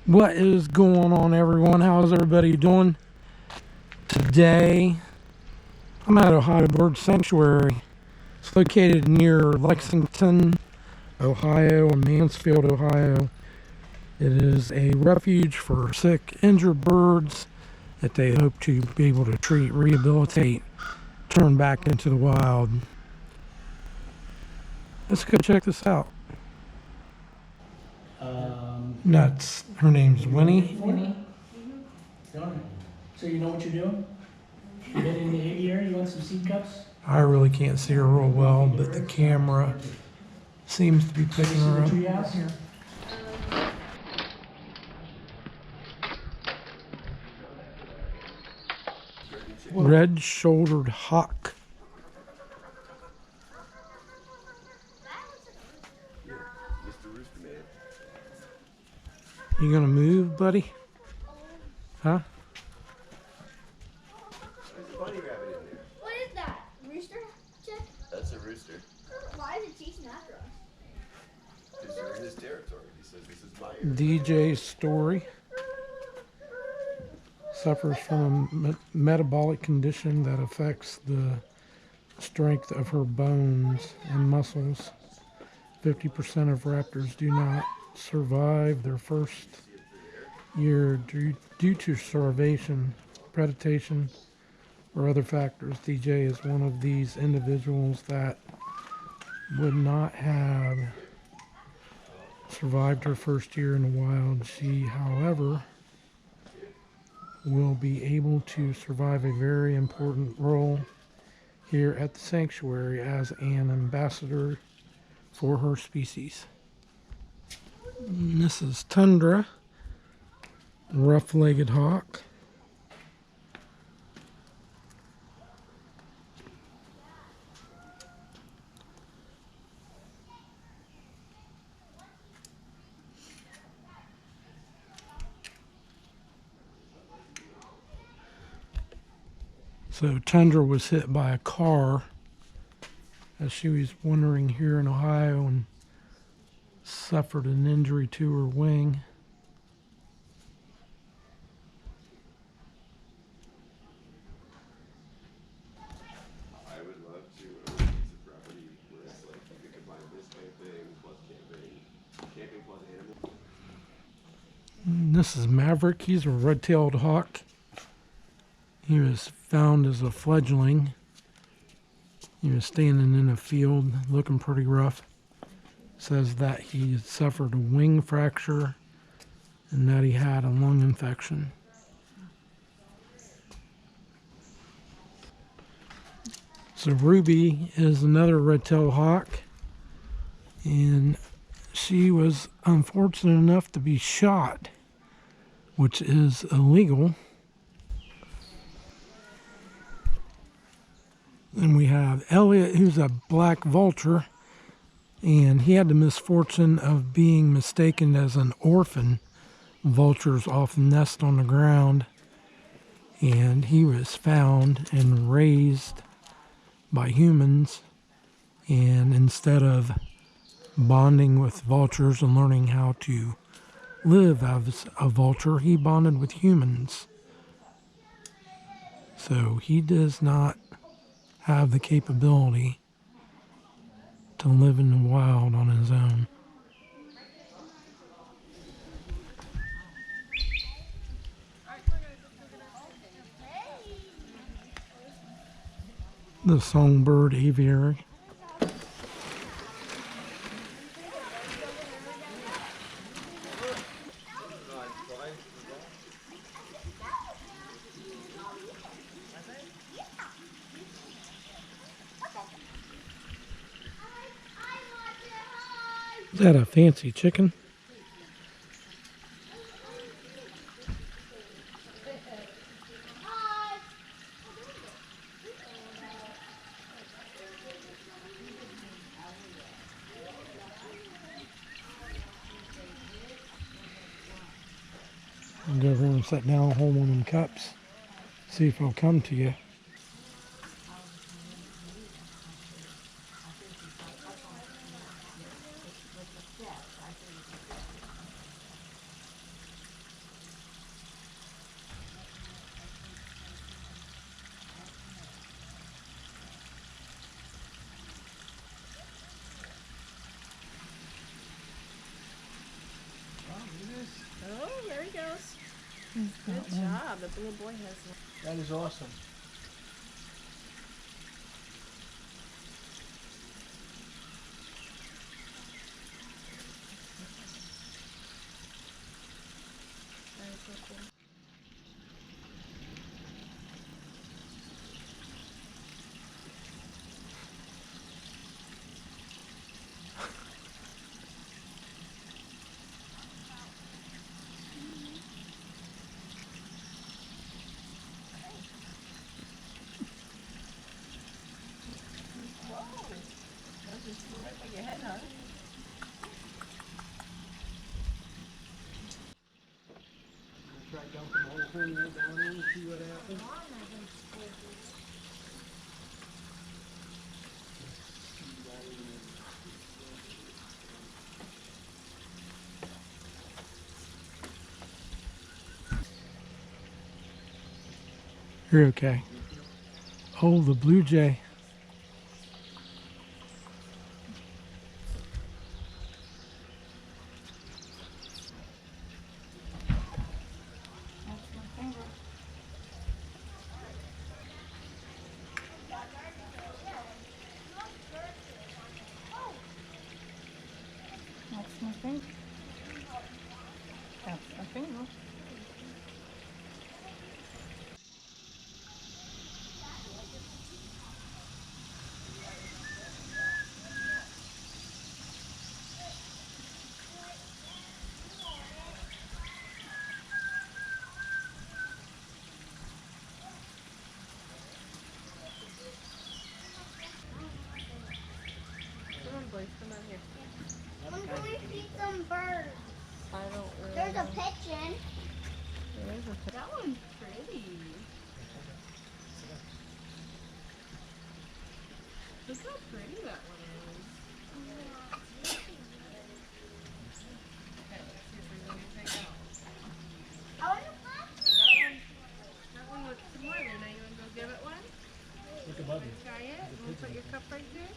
What is going on, everyone? How's everybody doing? Today, I'm at Ohio Bird Sanctuary. It's located near Lexington, Ohio, and Mansfield, Ohio. It is a refuge for sick, injured birds that they hope to be able to treat, rehabilitate, turn back into the wild. Let's go check this out. That's her name's Winnie. Winnie? So you know what you're doing? You been in the aviary, you want some seed cups? I really can't see her real well, but the camera seems to be picking her up. Treehouse? Red-shouldered hawk. You gonna move, buddy? Huh? There's a bunny rabbit in there. What is that? Rooster chick? That's a rooster. Why is it chasing after us? Because you're in his territory. He says this is my area. DJ's story. Suffers from a metabolic condition that affects the strength of her bones and muscles. 50% of raptors do not survive their first year due to starvation, predation, or other factors. DJ is one of these individuals that would not have survived her first year in the wild. She, however, will be able to survive a very important role here at the sanctuary as an ambassador for her species. And this is Tundra, rough-legged hawk. So Tundra was hit by a car as she was wandering here in Ohio and suffered an injury to her wing. I would love to own a piece of property where it's like you could combine this type thing plus camping plus animal. And this is Maverick. He's a red-tailed hawk. He was found as a fledgling. He was standing in a field looking pretty rough. Says that he suffered a wing fracture and that he had a lung infection. So Ruby is another red-tailed hawk, and she was unfortunate enough to be shot, which is illegal. And we have Elliot, who's a black vulture, and he had the misfortune of being mistaken as an orphan. Vultures often nest on the ground, and he was found and raised by humans, and instead of bonding with vultures and learning how to live as a vulture, he bonded with humans. So he does not have the capability to live in the wild on his own. The songbird aviary. Is that a fancy chicken? I'll go over and sit down, hold one of them cups, see if he'll come to you. Good job. The little boy has one. That is awesome. That is so cool. Try dumping the whole thing right down in and see what happens. You're okay. Oh, the blue jay. That's my finger. That's my finger. Come on, boys. Come on here. When can we feed some birds? I don't really There's know. a pigeon. There is a that one's pretty. Look how pretty that one is. Okay, let's see if there's anything else. I want to play. That one looks smaller. Now you want to go give it one? Look above you. Try it. You want to put your cup right there?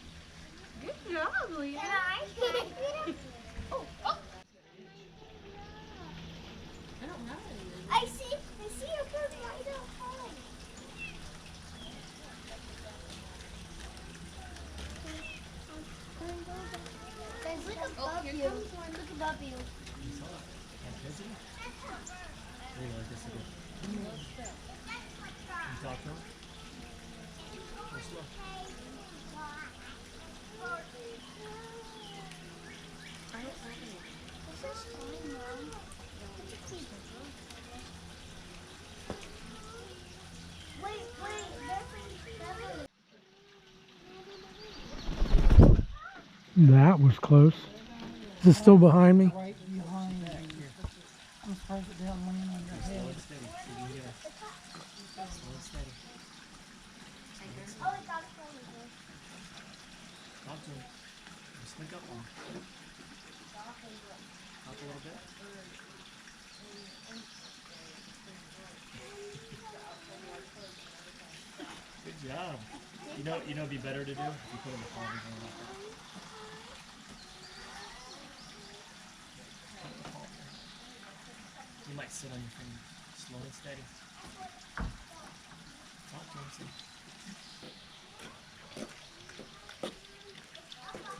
Good job, Lena. Can I feed him? Oh, oh. I don't have any. I see a bird right outside. Guys, look above you. Look above you. I don't have any. This is fine, Mom. That was close. Is it still behind me? Right behind you. I'm surprised it didn't land on your head. Oh, it got it over there. Talk to him. Sneak up on him. Talk a little bit. Good job. You know it'd be better to do if you put him in the palm of your hand. You might sit on your finger, slow and steady. Talk to him, see.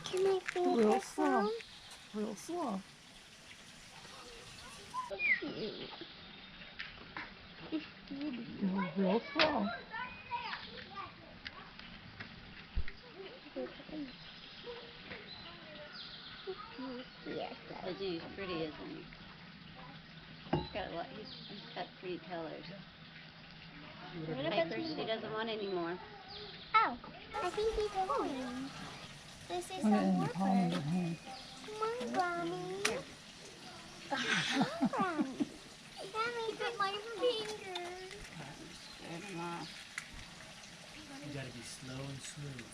Can I feel Real this slow. sound? Real slow. Real slow. Yes. Oh, gee, he's pretty, isn't he? He's got pretty colors. Piper, she doesn't want any more. Oh, I think he's going. This is Put it some in more the palm of bird. your hand. Come on, Brownie. Come on, Brownie. Brownie, bit my finger. Scared him off. You gotta be slow and smooth.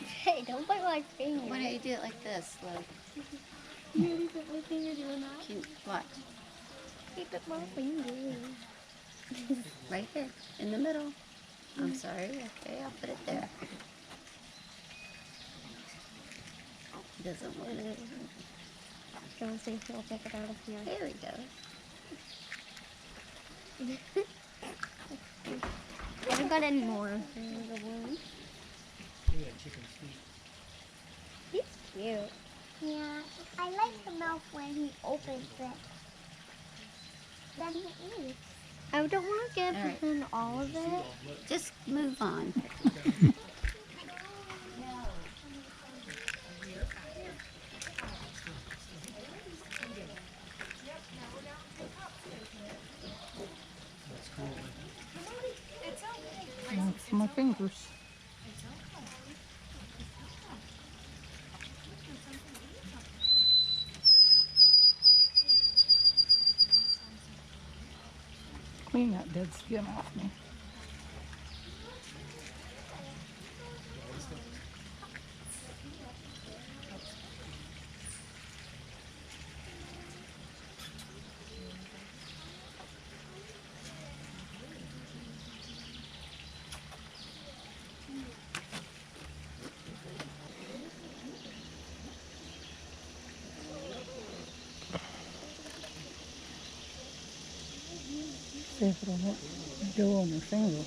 Hey, don't bite my finger. Why don't you do it like this, Lou? You really bit my finger doing that? Can, watch. He bit my finger. Right here, in the middle. I'm sorry. Okay, I'll put it there. doesn't look. Go and see if he'll take it out of here. There we go. Haven't got any more in the wound. Look at that chicken's feet. He's cute. Yeah, I like the mouth when he opens it. Then he eats. I don't want to give All right. him all of it. Just move on. That's cool. That's my fingers. Clean that dead skin off me. See if it'll let go on your finger.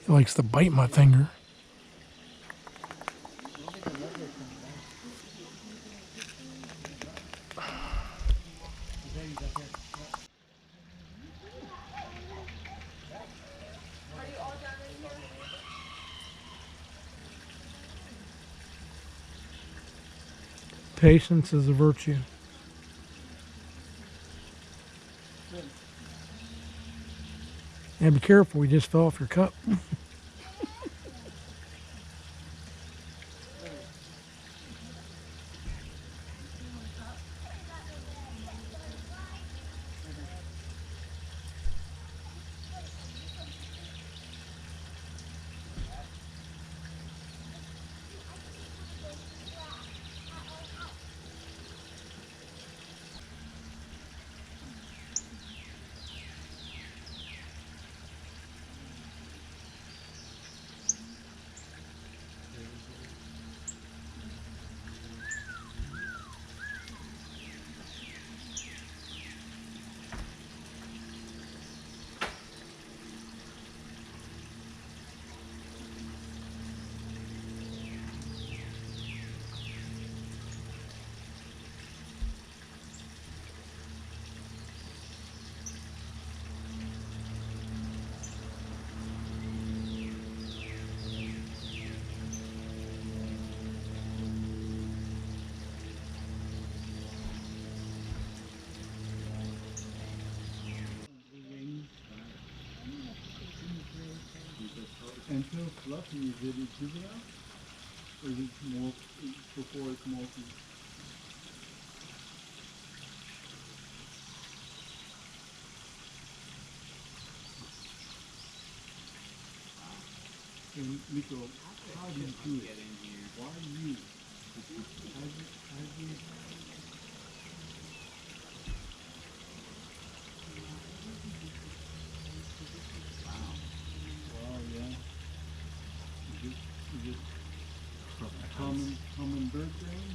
He likes to bite my finger. Patience is a virtue. Yeah, be careful, we just fell off your cup. Until fluffy, is it a juvenile? Or is it more before it's molting? And Nico, how do you do it? Why you? How do you wow, yeah. Is it a common bird brain?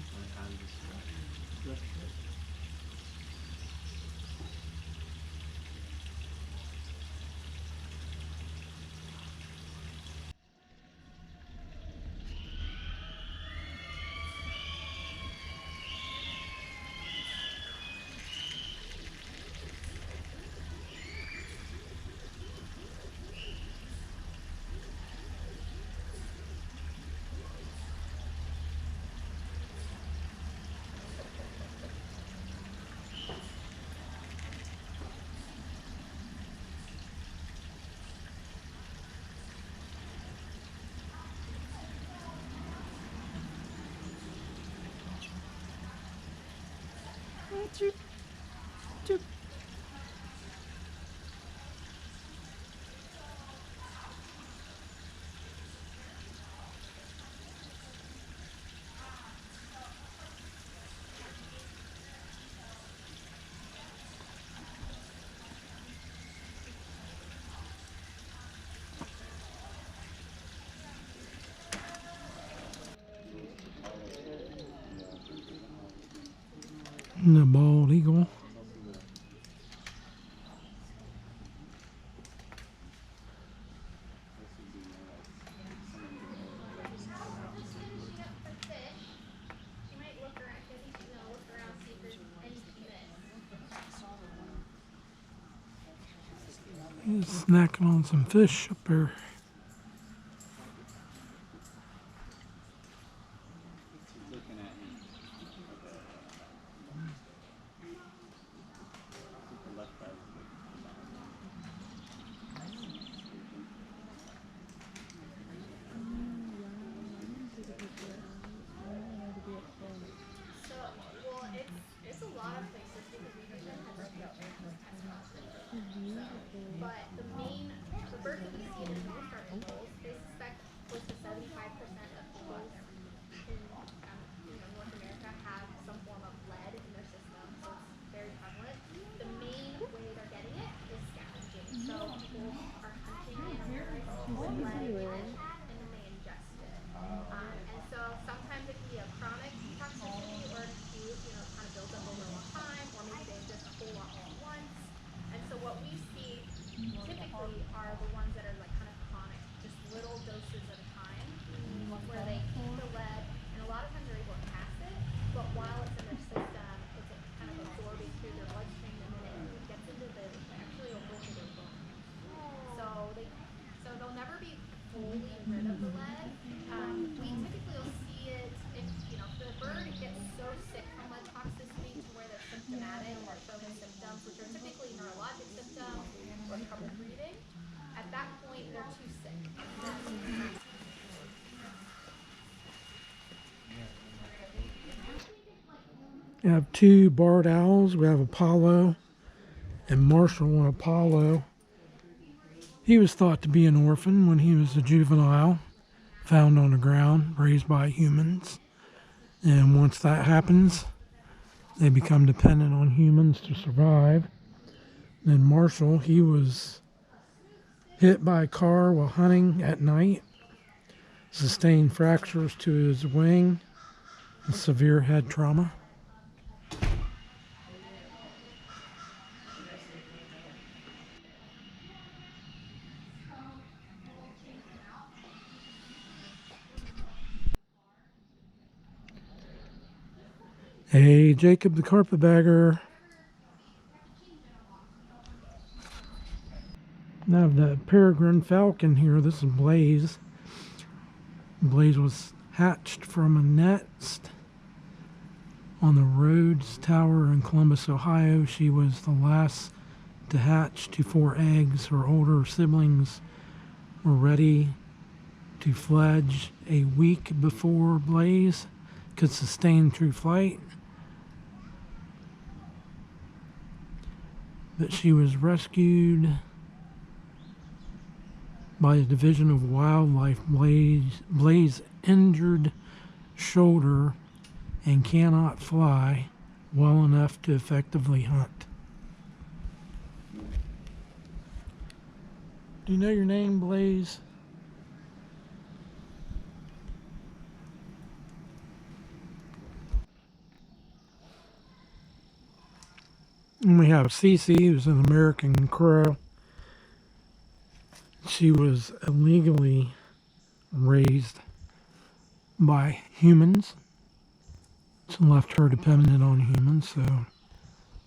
Stress test? And the bald eagle. He's snacking on some fish up there. Looking at me. The left eye. It's a lot of places because we do have but the birds that we see in the most are eagles. They suspect close to 75% of eagles in North America have some form of lead in their system, so it's very prevalent. The main way they're getting it is scavenging. So people are hunting animals with lead in it, and then they ingest it. And so sometimes it can be a chronic toxicity or an acute, kind of builds up over a long time, or maybe they ingest a whole lot all at once. And so what we see typically are the ones that are like kind of chronic, just little doses at a time, where they keep the lead, and a lot of times they're able to pass it, but while it's in their system, it's kind of absorbing through their bloodstream, and then it gets into actually a whole of their bones. So they'll never be fully rid of the lead. We typically will see it if the bird gets so sick from lead toxicity to where they're symptomatic or showing symptoms, which are typically neurologic symptoms or trouble breathing. At that point, they're too sick. We have two barred owls. We have Apollo and Marshall. And Apollo, he was thought to be an orphan when he was a juvenile, found on the ground, raised by humans. And once that happens, they become dependent on humans to survive. Then Marshall, he was hit by a car while hunting at night, sustained fractures to his wing, and severe head trauma. Hey, Jacob the carpetbagger. Now the peregrine falcon here. This is Blaze. Blaze was hatched from a nest on the Rhodes Tower in Columbus, Ohio. She was the last to hatch to 4 eggs. Her older siblings were ready to fledge a week before Blaze could sustain true flight. But she was rescued by the Division of Wildlife. Blaze injured shoulder and cannot fly well enough to effectively hunt. Do you know your name, Blaze? And we have Cece, who's an American crow. She was illegally raised by humans. It's left her dependent on humans, so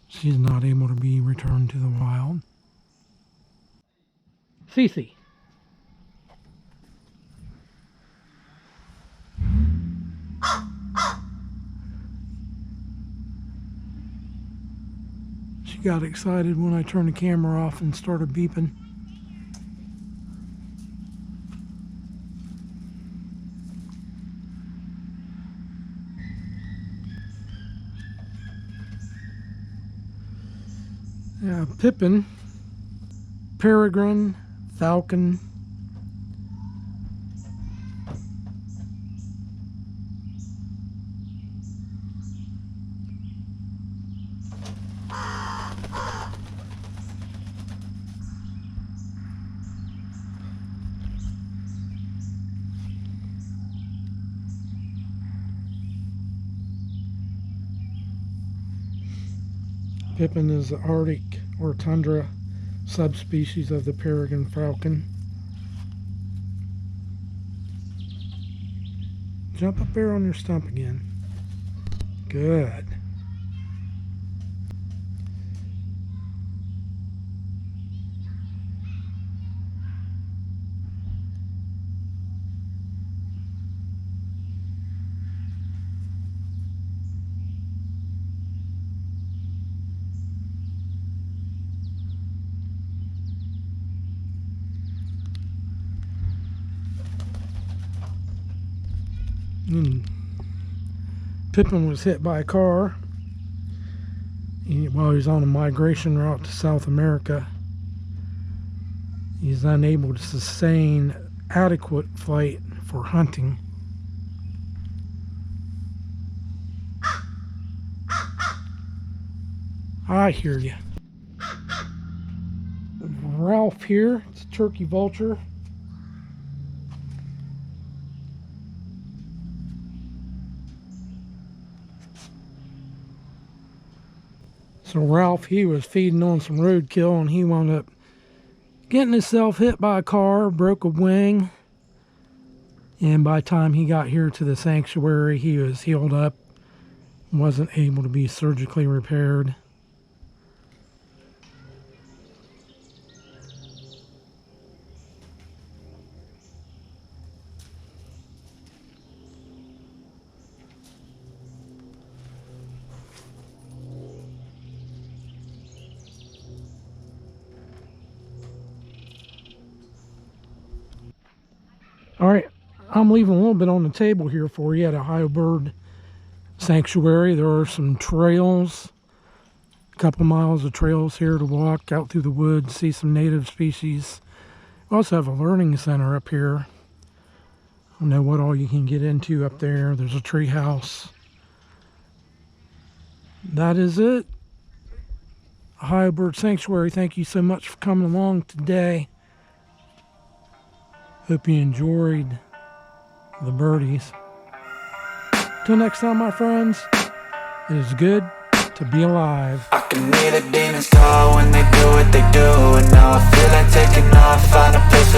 she's not able to be returned to the wild. Cece. She got excited when I turned the camera off and started beeping. Yeah, Pippin, peregrine, falcon. Pippin is the Arctic or tundra subspecies of the peregrine falcon. Jump up there on your stump again. Good. Pippin was hit by a car while he was on a migration route to South America. He's unable to sustain adequate flight for hunting. I hear you. Ralph here, it's a turkey vulture. So Ralph, he was feeding on some roadkill and he wound up getting himself hit by a car, broke a wing. And by the time he got here to the sanctuary, he was healed up, wasn't able to be surgically repaired. All right, I'm leaving a little bit on the table here for you at Ohio Bird Sanctuary. There are some trails, a couple miles of trails here to walk out through the woods, see some native species. We also have a learning center up here. I don't know what all you can get into up there. There's a tree house. That is it. Ohio Bird Sanctuary, thank you so much for coming along today. Hope you enjoyed the birdies. Till next time, my friends, it is good to be alive. I can hear the demons call when they do what they do, and now I feel like taking off, find a place